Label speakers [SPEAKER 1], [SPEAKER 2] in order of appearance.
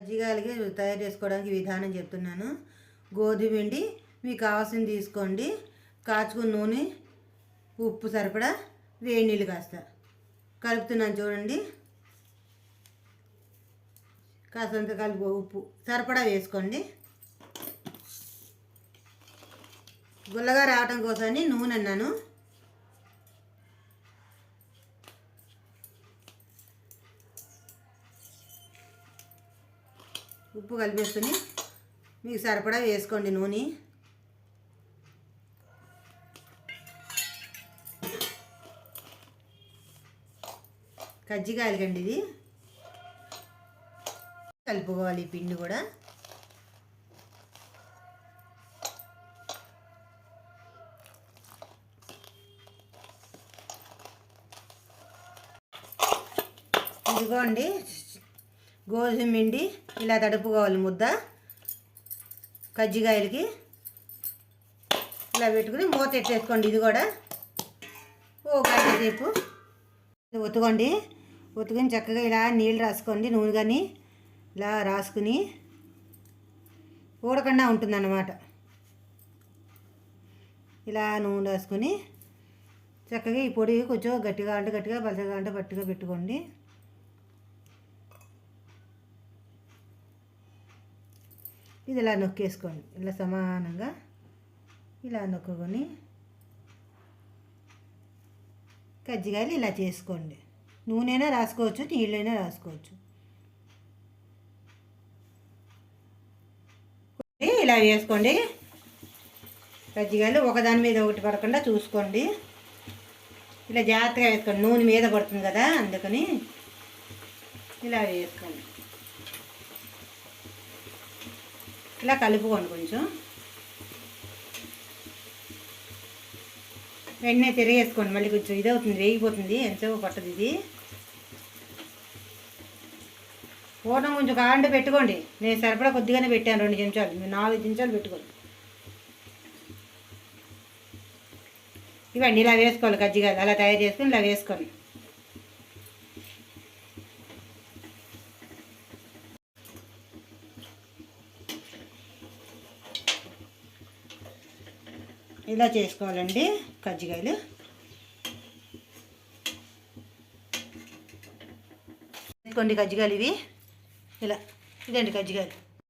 [SPEAKER 1] కజ్జికాయలకి తయారు చేసుకోవడానికి విధానం చెప్తున్నాను. గోధుమ పిండి మీకు కావాల్సింది తీసుకోండి. కాచుకున్న నూనె, ఉప్పు సరిపడా, వేడి నీళ్ళు కాస్త కలుపుతున్నాను చూడండి. కాసంత కలుపు ఉప్పు సరిపడా వేసుకోండి. గుల్లగా రావటం కోసమని నూనె అన్నాను. ఉప్పు కలిపేసుకుని మీకు సరిపడా వేసుకోండి నూనె. కజ్జికాయలకండి ఇది. కలుపుకోవాలి ఈ పిండి కూడా. ఇదిగోండి గోధుమ పిండి ఇలా తడుపుకోవాలి ముద్ద. కజ్జికాయలకి ఇలా పెట్టుకుని మూత ఎట్టేసుకోండి. ఇది కూడా ఓ గంట సేపు ఒత్తుకోండి. ఒత్తుకొని చక్కగా ఇలా నీళ్ళు రాసుకోండి. నూనె కానీ ఇలా రాసుకుని ఊడకుండా ఉంటుందన్నమాట. ఇలా నూనె రాసుకొని చక్కగా ఈ పొడి కొంచెం గట్టిగా అంటే గట్టిగా, పలచగా అంటే పట్టిగా పెట్టుకోండి. ఇది ఇలా నొక్కేసుకోండి. ఇలా సమానంగా ఇలా నొక్కుకొని కజ్జికాయలు ఇలా చేసుకోండి. నూనెైనా రాసుకోవచ్చు, నీళ్ళైనా రాసుకోవచ్చు. ఇలా వేసుకోండి. కజ్జికాయలు ఒకదాని మీద ఒకటి పడకుండా చూసుకోండి. ఇలా జాగ్రత్తగా వేసుకోండి. నూనె మీద పడుతుంది కదా, అందుకని ఇలా వేసుకోండి. ఇలా కలుపుకోండి. కొంచెం వెంటనే తిరిగేసుకోండి. మళ్ళీ కొంచెం ఇది అవుతుంది, వేగిపోతుంది, ఎంతసేపు పట్టదు ఇది. పూర్ణం కొంచెం కాండి పెట్టుకోండి. నేను సరిపడా కొద్దిగానే పెట్టాను, 2 చెంచాలు. మీరు 4 చెంచాలు పెట్టుకోండి. ఇవ్వండి ఇలా వేసుకోవాలి. కజ్జికాయలు అలా తయారు చేసుకొని ఇలా వేసుకోండి. ఇలా చేసుకోవాలండి కజ్జికాయలు. వేసుకోండి కజ్జికాయలు ఇవి. ఇలా ఇదండి కజ్జికాయలు.